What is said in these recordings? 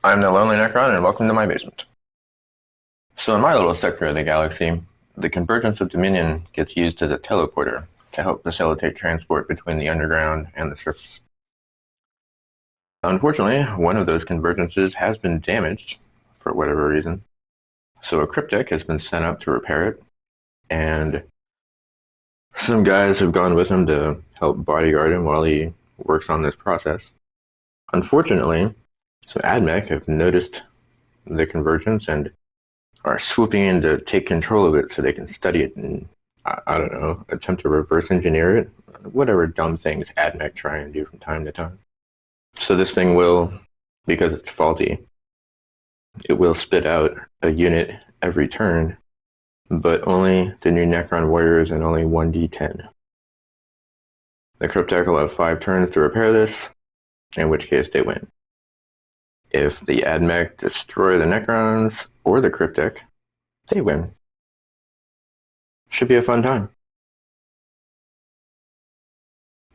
I'm the Lonely Necron, and welcome to my basement. So in my little sector of the galaxy, the Convergence of Dominion gets used as a teleporter to help facilitate transport between the underground and the surface. Unfortunately, one of those convergences has been damaged for whatever reason, so a cryptek has been sent up to repair it, and some guys have gone with him to help bodyguard him while he works on this process. Unfortunately, some AdMech have noticed the convergence and are swooping in to take control of it so they can study it and, I don't know, attempt to reverse engineer it. Whatever dumb things AdMech try and do from time to time. So this thing will, because it's faulty, it will spit out a unit every turn, but only the new Necron warriors and only 1d10. The cryptek will have 5 turns to repair this, in which case they win. If the AdMech destroy the Necrons or the cryptek, they win. Should be a fun time.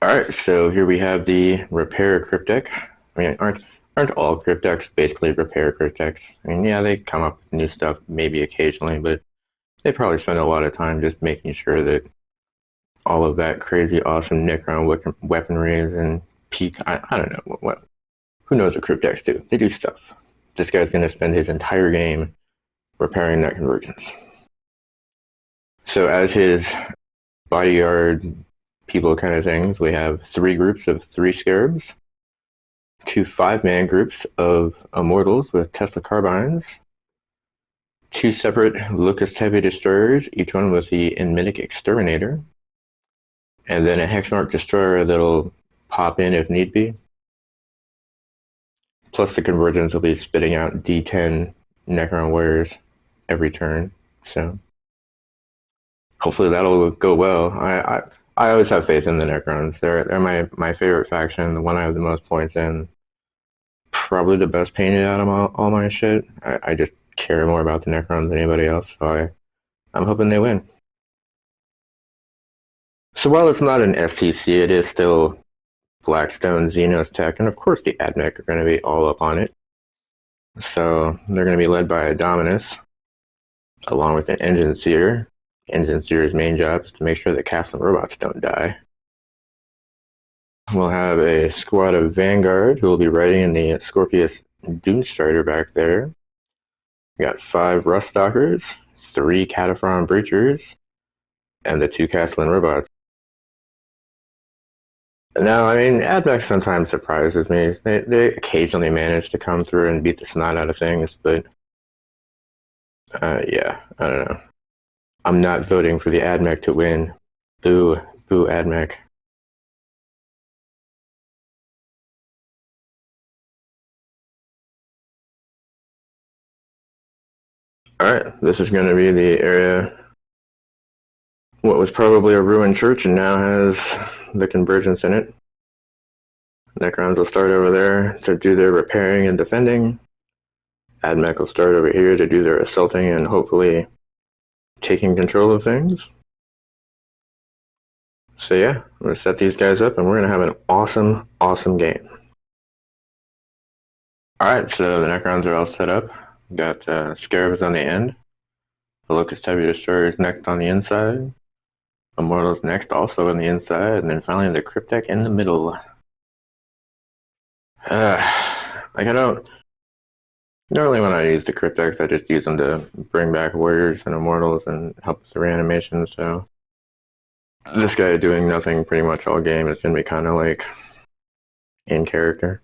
Alright, so here we have the repair cryptek. I mean, aren't all crypteks basically repair crypteks? I mean, yeah, they come up with new stuff maybe occasionally, but they probably spend a lot of time just making sure that all of that crazy awesome Necron weaponry is in peak. I don't know. What, who knows what crypteks do? They do stuff. This guy's going to spend his entire game repairing that convergence. So as his bodyguard people kind of things, we have 3 groups of 3 scarabs, 2 5-man groups of immortals with Tesla carbines, 2 separate locust heavy destroyers, each one with the Enmitic exterminator, and then a hexmark destroyer that'll pop in if need be. Plus the convergence will be spitting out D10 Necron warriors every turn, so hopefully that'll go well. I always have faith in the Necrons. They're my favorite faction, the one I have the most points in. Probably the best painted out of all my shit. I just care more about the Necrons than anybody else, so I'm hoping they win. So while it's not an STC, it is still Blackstone Xenos tech, and of course the AdMech are going to be all up on it. So they're going to be led by a Dominus, along with an Engine Seer. Engine Seer's main job is to make sure that Castle robots don't die. We'll have a squad of Vanguard who will be riding in the Scorpius Doomstrider back there. We got 5 Ruststalkers, 3 Cataphron Breachers, and the 2 Castellan robots. No, I mean, AdMech sometimes surprises me. They occasionally manage to come through and beat the snot out of things, but yeah, I don't know. I'm not voting for the AdMech to win. Boo, boo AdMech. Alright, this is going to be the area, what was probably a ruined church and now has the convergence in it. Necrons will start over there to do their repairing and defending. AdMech will start over here to do their assaulting and hopefully taking control of things. So yeah, I'm going to set these guys up and we're going to have an awesome, awesome game. Alright, so the Necrons are all set up. We've got Scarabs on the end. The Locust Heavy Destroyer is next on the inside. Immortals next, also on the inside. And then finally the Cryptek in the middle. Like I don't... Normally when I use the Crypteks, I just use them to bring back warriors and immortals and help with the reanimation, so... This guy doing nothing pretty much all game is going to be kind of like... in character.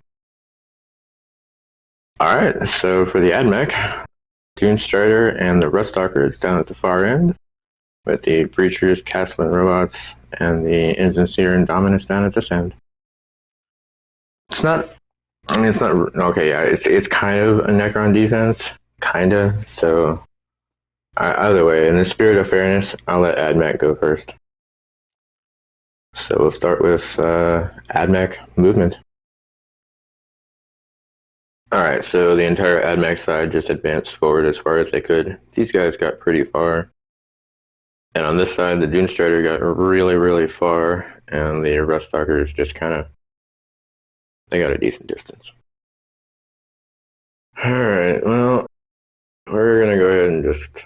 Alright, so for the AdMech, Doomstrider and the Ruststalkers down at the far end, with the Breachers, Castellan robots, and the Engine Seer and Dominus down at this end. It's not... I mean, it's not... Okay, yeah, it's kind of a Necron defense. Kinda, so... Either way, in the spirit of fairness, I'll let AdMech go first. So we'll start with AdMech movement. Alright, so the entire AdMech side just advanced forward as far as they could. These guys got pretty far. And on this side, the Doomstrider got really, really far, and the Ruststalkers just kind of... They got a decent distance. Alright, well, we're gonna go ahead and just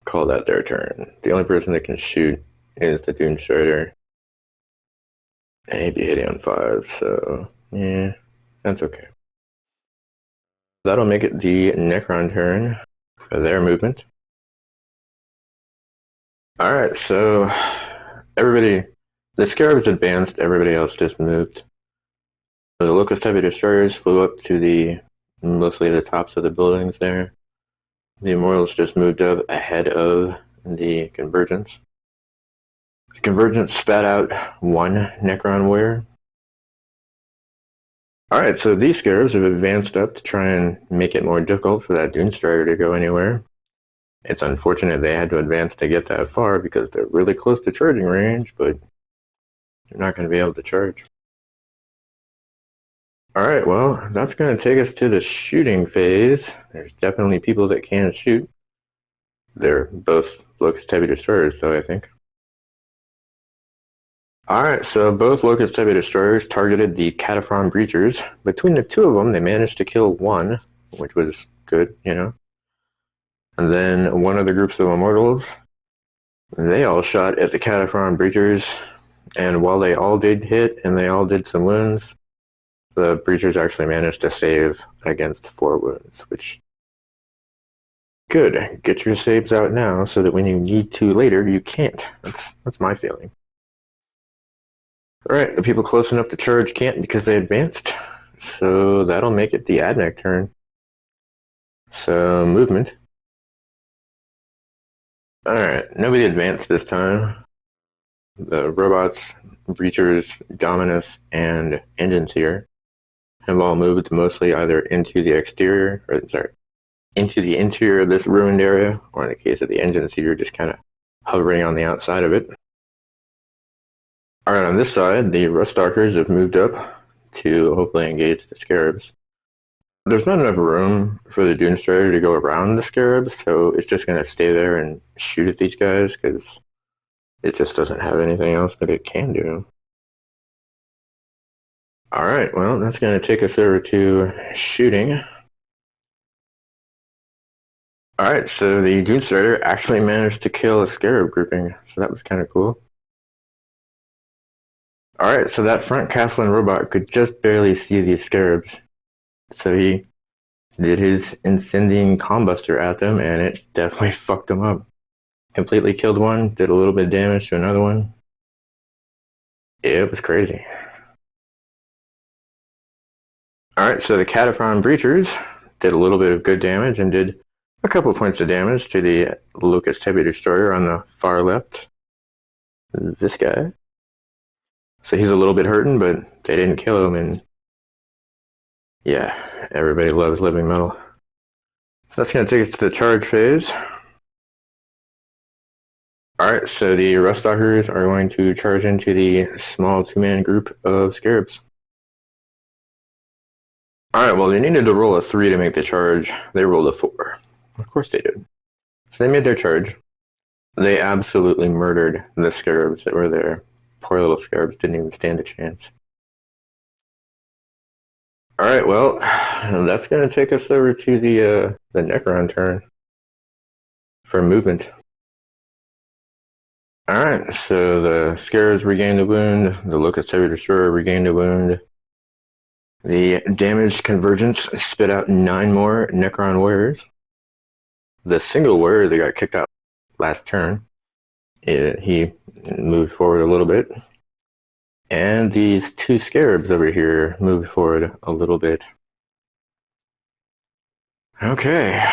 call that their turn. The only person that can shoot is the Dune Strider. And he'd be hitting on 5, so yeah, that's okay. That'll make it the Necron turn for their movement. Alright, so everybody, the Scarabs advanced, everybody else just moved. So the Locust Heavy Destroyers flew up to mostly the tops of the buildings there. The Immortals just moved up ahead of the Convergence. The Convergence spat out one Necron warrior. Alright, so these Scarabs have advanced up to try and make it more difficult for that Dune Strider to go anywhere. It's unfortunate they had to advance to get that far because they're really close to charging range, but they're not going to be able to charge. Alright, well, that's going to take us to the shooting phase. There's definitely people that can shoot. They're both Locust Heavy Destroyers, though, I think. Alright, so both Locust Heavy Destroyers targeted the Cataphron Breachers. Between the two of them, they managed to kill one, which was good, you know. And then one of the groups of Immortals, they all shot at the Cataphron Breachers, and while they all did hit and they all did some wounds, the Breachers actually managed to save against 4 wounds, which... Good. Get your saves out now so that when you need to later, you can't. That's my feeling. Alright, the people close enough to charge can't because they advanced. So that'll make it the Admech turn. So, movement. Alright, nobody advanced this time. The robots, breachers, dominus, and engines here have all moved mostly either into the exterior, into the interior of this ruined area, or in the case of the engines here, just kind of hovering on the outside of it. Alright, on this side, the Ruststalkers have moved up to hopefully engage the Scarabs. There's not enough room for the Dune Strider to go around the Scarabs, so it's just going to stay there and shoot at these guys, because it just doesn't have anything else that it can do. Alright, well, that's going to take us over to shooting. Alright, so the Dune Strider actually managed to kill a Scarab grouping, so that was kind of cool. Alright, so that front Castellan robot could just barely see these Scarabs. So he did his incendiing combuster at them, and it definitely fucked them up. Completely killed one, did a little bit of damage to another one. It was crazy. Alright, so the Cataphron Breachers did a little bit of good damage and did a couple points of damage to the Locust Heavy Destroyer on the far left. This guy. So he's a little bit hurting, but they didn't kill him, and yeah, everybody loves living metal. So that's going to take us to the charge phase. Alright, so the Ruststalkers are going to charge into the small 2-man group of Scarabs. Alright, well, they needed to roll a 3 to make the charge. They rolled a 4. Of course they did. So they made their charge. They absolutely murdered the Scarabs that were there. Poor little Scarabs didn't even stand a chance. Alright, well, that's going to take us over to the Necron turn for movement. Alright, so the Scarabs regained a wound, the Locust Heavy Destroyer regained a wound. The damaged Convergence spit out 9 more Necron warriors. The single warrior that got kicked out last turn, he moved forward a little bit. And these 2 Scarabs over here moved forward a little bit. Okay.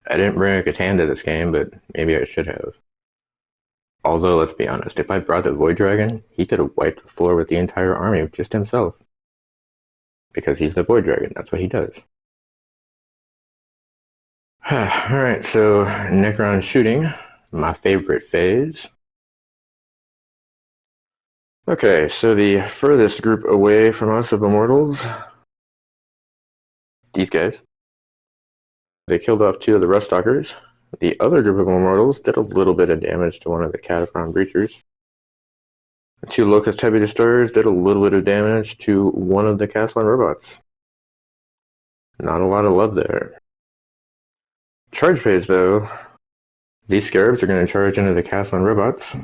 I didn't bring a Catan to this game, but maybe I should have. Although, let's be honest, if I brought the Void Dragon, he could have wiped the floor with the entire army just himself. Because he's the Void Dragon, that's what he does. Alright, so Necron shooting, my favorite phase. Okay, so the furthest group away from us of Immortals, these guys. They killed off 2 of the Ruststalkers. The other group of Immortals did a little bit of damage to one of the Cataphron Breachers. The 2 Locust Heavy Destroyers did a little bit of damage to one of the Castellan robots. Not a lot of love there. Charge phase, though. These scarabs are going to charge into the castle and robots.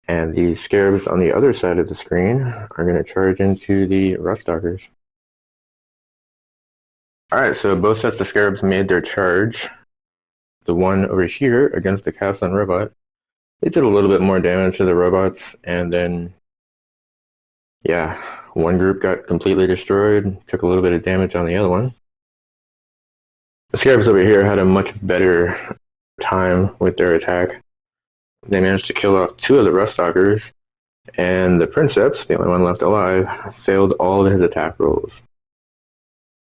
And these scarabs on the other side of the screen are going to charge into the rust stalkers. Alright, so both sets of scarabs made their charge. The one over here against the castle and robot, it did a little bit more damage to the robots, and then, yeah, one group got completely destroyed, took a little bit of damage on the other one. The scarabs over here had a much better time with their attack. They managed to kill off 2 of the rust stalkers, and the princeps, the only one left alive, failed all of his attack rolls.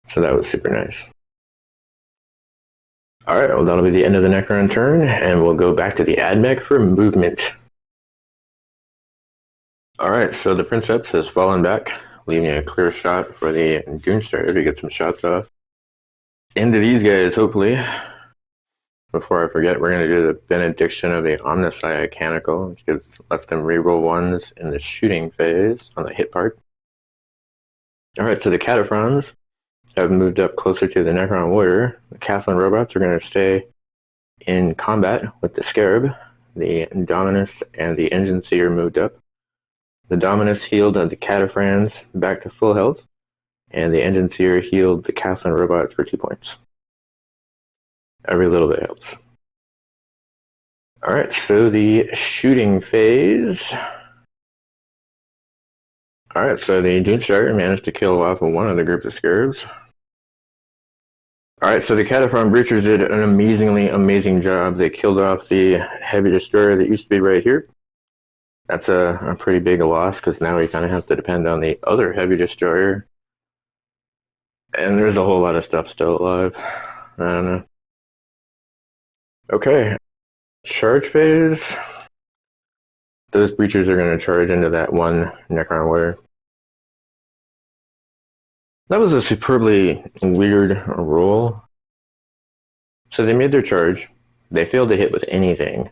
So that was super nice. Alright, well that'll be the end of the Necron turn, and we'll go back to the admech for movement. Alright, so the princeps has fallen back, leaving a clear shot for the Doomstrider to get some shots off. Into these guys, hopefully. Before I forget, we're going to do the benediction of the Omnisci Mechanical, which lets them reroll 1s in the shooting phase on the hit part. Alright, so the Cataphrons have moved up closer to the Necron Warrior. The Cathlin robots are going to stay in combat with the Scarab. The Dominus and the Engine Seer moved up. The Dominus healed the Cataphrons back to full health, and the Engine Seer healed the Cathlin robots for 2 points. Every little bit helps. Alright, so the shooting phase. Alright, so the Doomstrider managed to kill off one of the groups of Scarabs. Alright, so the Cataphron Breachers did an amazing job. They killed off the Heavy Destroyer that used to be right here. That's a pretty big loss, because now we kind of have to depend on the other Heavy Destroyer. And there's a whole lot of stuff still alive. I don't know. Okay, charge phase. Those Breachers are going to charge into that one Necron Warrior. That was a superbly weird roll. So they made their charge. They failed to hit with anything.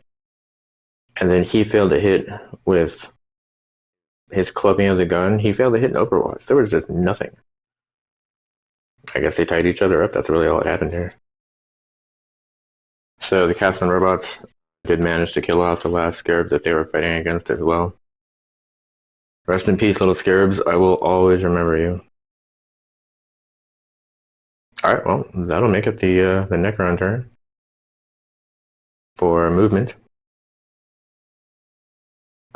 And then he failed to hit with his clubbing of the gun. He failed to hit an Overwatch. There was just nothing. I guess they tied each other up. That's really all that happened here. So the Castle robots did manage to kill off the last Scarab that they were fighting against as well. Rest in peace, little Scarabs. I will always remember you. Alright, well, that'll make it the Necron turn for movement.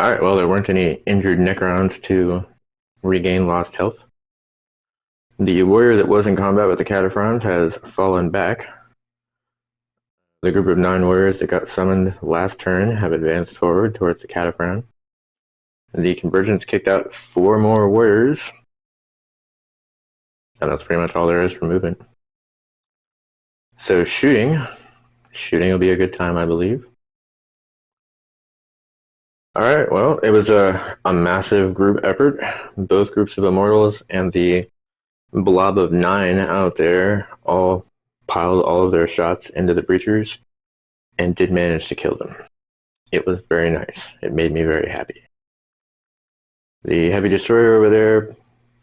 Alright, well, there weren't any injured Necrons to regain lost health. The warrior that was in combat with the Cataphrons has fallen back. The group of 9 warriors that got summoned last turn have advanced forward towards the Cataphron. The Convergence kicked out 4 more warriors. And that's pretty much all there is for movement. So shooting will be a good time, I believe. Alright, well, it was a massive group effort. Both groups of Immortals and the blob of 9 out there all piled all of their shots into the Breachers and did manage to kill them. It was very nice. It made me very happy. The Heavy Destroyer over there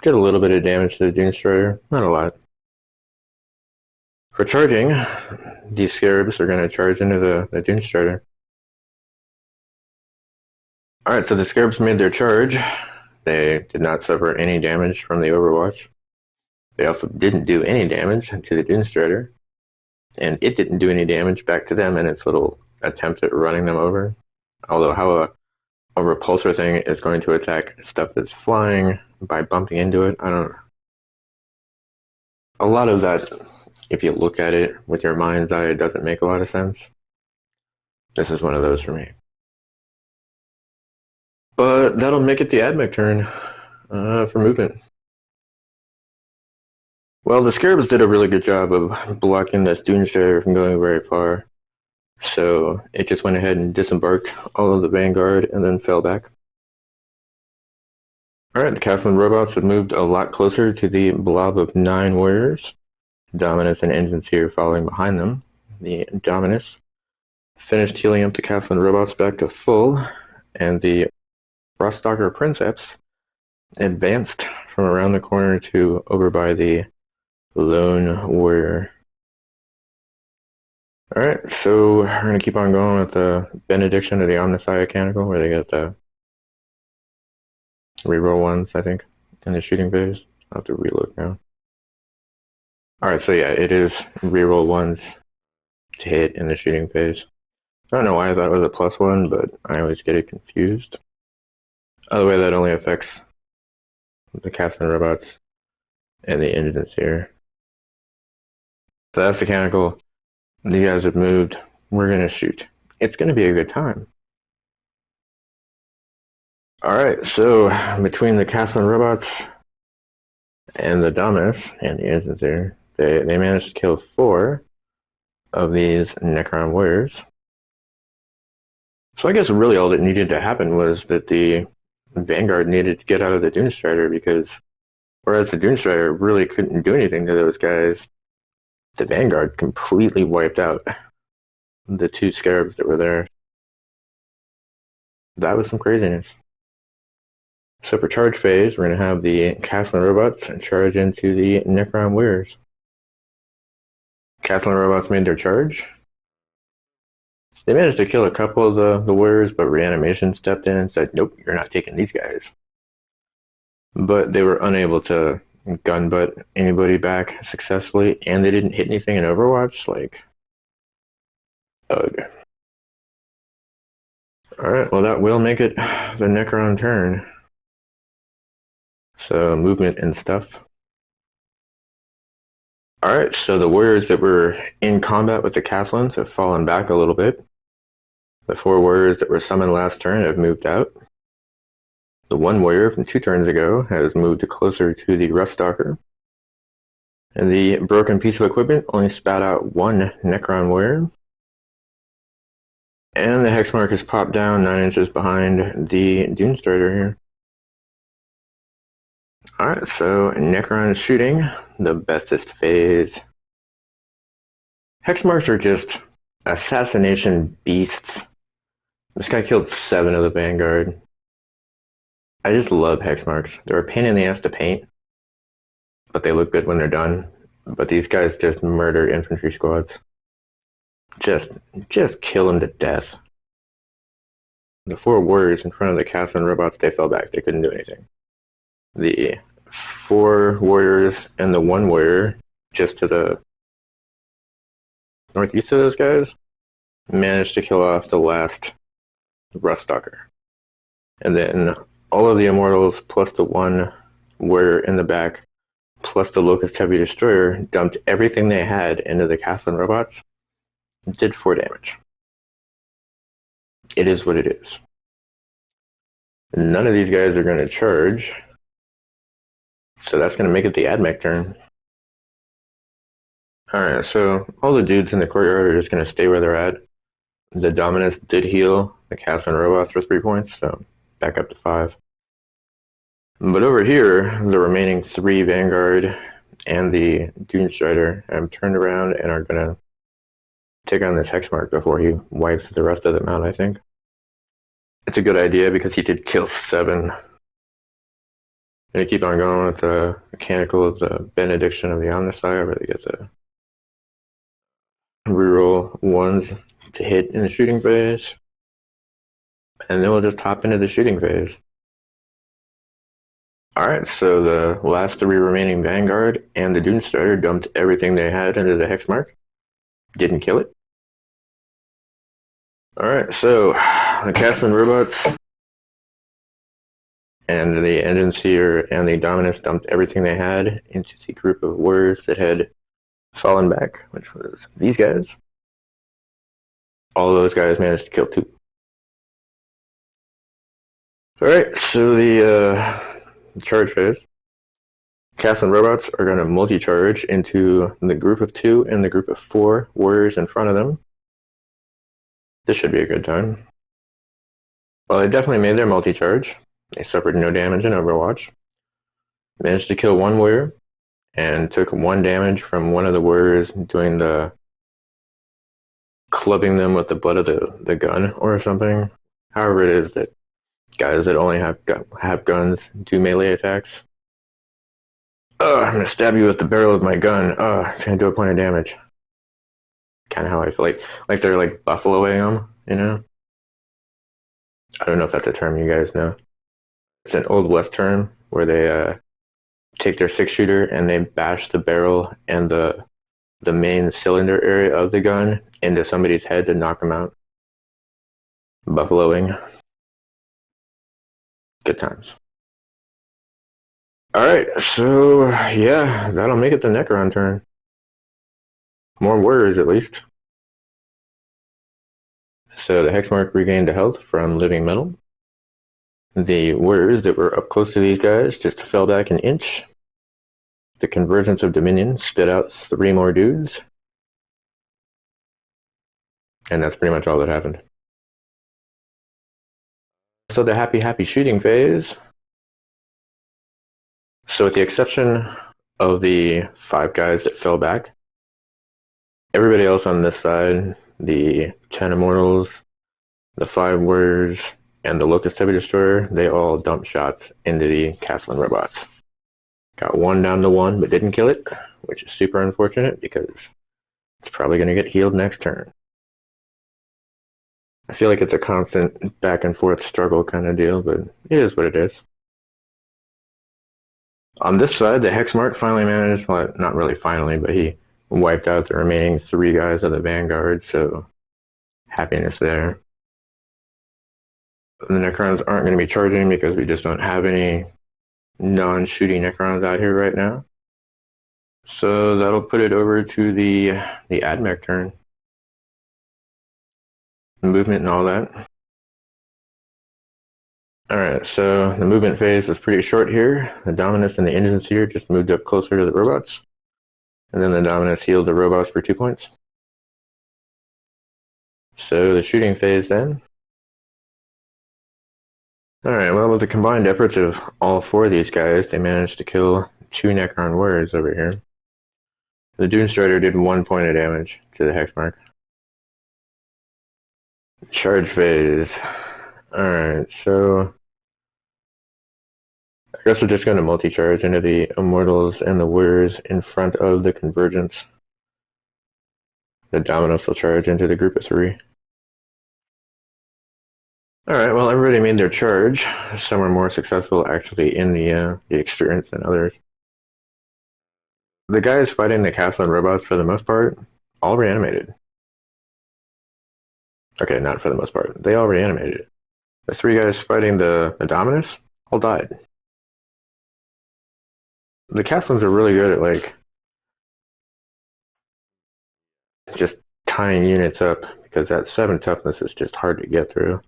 did a little bit of damage to the Doomstrider, not a lot. For charging, these Scarabs are going to charge into the Doomstrider. Alright, so the Scarabs made their charge. They did not suffer any damage from the Overwatch. They also didn't do any damage to the Doomstrider. And it didn't do any damage back to them in its little attempt at running them over. Although how a repulsor thing is going to attack stuff that's flying by bumping into it, I don't know. A lot of that, if you look at it with your mind's eye, it doesn't make a lot of sense. This is one of those for me. But that'll make it the admech turn for movement. Well, the Scarabs did a really good job of blocking this Doomstrider from going very far. So it just went ahead and disembarked all of the Vanguard and then fell back. Alright, the Cathlin robots have moved a lot closer to the blob of 9 warriors. Dominus and Engines here following behind them. The Dominus finished healing up the Cathlin robots back to full, and the Froststalker Princeps advanced from around the corner to over by the lone warrior. Alright, so we're going to keep on going with the benediction of the Omniscientical, where they get the reroll ones, I think, in the shooting phase. I'll have to relook now. Alright, so yeah, it is reroll ones to hit in the shooting phase. I don't know why I thought it was a +1, but I always get it confused. Other way, that only affects the casting robots and the engines here. So that's the mechanical. You guys have moved. We're going to shoot. It's going to be a good time. Alright, so between the casting robots and the Dominus and the engines there, they managed to kill 4 of these Necron warriors. So I guess really all that needed to happen was that the Vanguard needed to get out of the Doomstrider, because whereas the Doomstrider really couldn't do anything to those guys, the Vanguard completely wiped out the 2 Scarabs that were there. That was some craziness. So for charge phase, we're going to have the Castling robots charge into the Necron warriors. Castling robots made their charge. They managed to kill a couple of the warriors, but reanimation stepped in and said, nope, you're not taking these guys. But they were unable to gunbutt anybody back successfully, and they didn't hit anything in Overwatch. Like, ugh. Alright, well that will make it the Necron turn. So movement and stuff. Alright, so the warriors that were in combat with the Castlins have fallen back a little bit. The 4 warriors that were summoned last turn have moved out. The 1 warrior from 2 turns ago has moved closer to the Ruststalker. And the broken piece of equipment only spat out 1 Necron warrior. And the Hexmark has popped down 9 inches behind the Doomstrider here. Alright, so Necron is shooting the bestest phase. Hexmarks are just assassination beasts. This guy killed 7 of the Vanguard. I just love Hexmarks. They're a pain in the ass to paint, but they look good when they're done. But these guys just murder infantry squads. Just kill them to death. The 4 warriors in front of the Castling robots, they fell back. They couldn't do anything. The 4 warriors and the 1 warrior just to the northeast of those guys managed to kill off the last Ruststalker. And then all of the Immortals plus the 1 warrior in the back plus the Locust Heavy Destroyer dumped everything they had into the Castling robots. Did 4 damage. It is what it is. None of these guys are going to charge. So that's going to make it the AdMech turn. Alright, so all the dudes in the courtyard are just going to stay where they're at. The Dominus did heal the Castling robots for 3 points, so back up to 5. But over here, the remaining 3 Vanguard and the Doomstrider have turned around and are going to take on this Hexmark before he wipes the rest of them out, I think. It's a good idea because he did kill 7. Gonna keep on going with the mechanical of the benediction of the Omniscientical, where they get the reroll 1s to hit in the shooting phase. And then we'll just hop into the shooting phase. Alright, so the last 3 remaining Vanguard and the Doomstrider dumped everything they had into the Hexmark. Didn't kill it. Alright, so the Castling robots and the engines here and the Dominus dumped everything they had into the group of warriors that had fallen back, which was these guys. All of those guys managed to kill 2. Alright, so the charge phase. Castling robots are going to multi-charge into the group of 2 and the group of 4 warriors in front of them. This should be a good time. Well, they definitely made their multi-charge. They suffered no damage in Overwatch. Managed to kill 1 warrior and took 1 damage from one of the warriors doing the clubbing them with the butt of the gun or something. However it is that guys that only have guns do melee attacks. I'm gonna stab you with the barrel of my gun. It's gonna do a point of damage. Kind of how I feel like they're like buffaloing them, you know? I don't know if that's a term you guys know. It's an old West term where they take their 6-shooter and they bash the barrel and the main cylinder area of the gun into somebody's head to knock them out. Buffaloing. Good times. Alright, so yeah, that'll make it the Necron turn. More warriors at least. So the Hexmark regained the health from living metal. The warriors that were up close to these guys just fell back an inch. The Convergence of Dominion spit out 3 more dudes. And that's pretty much all that happened. So the happy shooting phase. So with the exception of the 5 guys that fell back, everybody else on this side, the 10 Immortals, the 5 Warriors, and the Locust Heavy Destroyer, they all dumped shots into the Castling robots. Got one down to 1, but didn't kill it, which is super unfortunate because it's probably going to get healed next turn. I feel like it's a constant back and forth struggle kind of deal, but it is what it is. On this side, the Hexmark finally managed, well, not really finally, but he wiped out the remaining 3 guys of the Vanguard, so happiness there. The Necrons aren't going to be charging because we just don't have any non-shooting Necrons out here right now. So that'll put it over to the AdMech turn. Movement and all that. Alright, so the movement phase was pretty short here. The Dominus and the Engine Seer just moved up closer to the robots. And then the Dominus healed the robots for 2 points. So the shooting phase then. Alright, well, with the combined efforts of all 4 of these guys, they managed to kill 2 Necron warriors over here. The Dune Strider did 1 point of damage to the Hexmark. Charge phase. Alright, so I guess we're just going to multi-charge into the Immortals and the Warriors in front of the Convergence. The Dominus will charge into the group of 3. Alright, well, everybody made their charge. Some were more successful actually in the experience than others. The guys fighting the Castling robots, for the most part, all reanimated. Okay, not for the most part. They all reanimated. The 3 guys fighting the Dominus all died. The Castlings are really good at, like, just tying units up, because that 7 toughness is just hard to get through.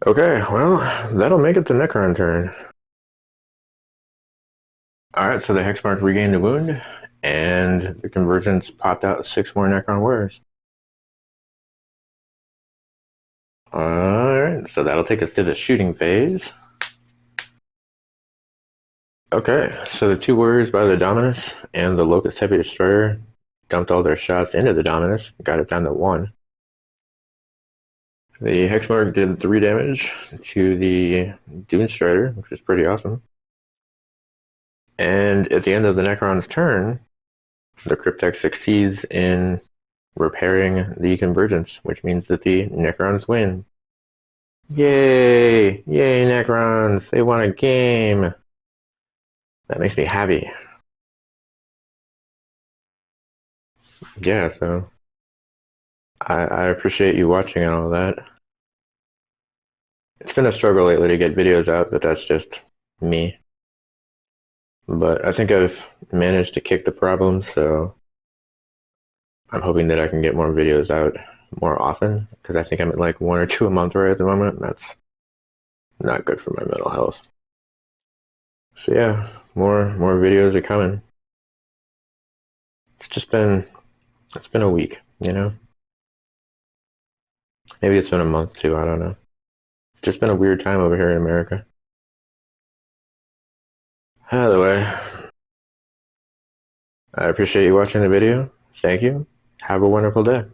Okay, well, that'll make it the Necron turn. Alright, so the Hexmark regained a wound, and the Convergence popped out 6 more Necron warriors. Alright, so that'll take us to the shooting phase. Okay, so the 2 warriors by the Dominus and the Locust Heavy Destroyer dumped all their shots into the Dominus, got it down to 1. The Hexmark did 3 damage to the Dune Strider, which is pretty awesome. And at the end of the Necron's turn, the cryptek succeeds in repairing the Convergence, which means that the Necrons win. Yay! Yay, Necrons! They won a game! That makes me happy. Yeah, so I appreciate you watching and all that. It's been a struggle lately to get videos out, but that's just me. But I think I've managed to kick the problem, so I'm hoping that I can get more videos out more often, because I think I'm at like 1 or 2 a month right at the moment, and that's not good for my mental health. So yeah, more videos are coming. It's been a week, you know? Maybe it's been a month too, I don't know. It's just been a weird time over here in America. Either way, I appreciate you watching the video. Thank you. Have a wonderful day.